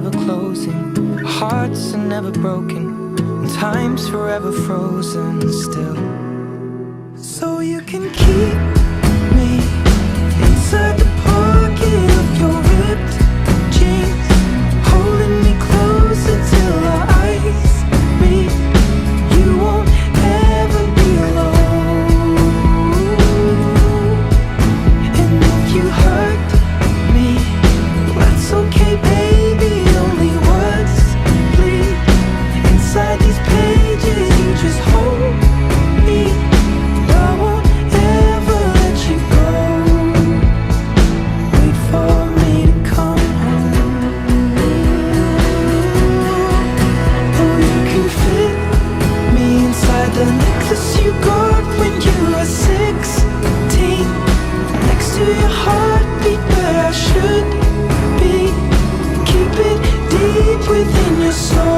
never closing, hearts are never broken, and time's forever frozen still. So you can keep me inside the pocket of your ripped jeans, holding me closer till our eyes meet. You won't ever be alone. And if you hurt me, that's okay, baby. Only words bleed inside these pages. You just hold me. I won't ever let you go. Wait for me to come home. Oh, you can fit me inside the necklace you got when you were 16, next to your heartbeat where I should be. Keep it deep within your soul.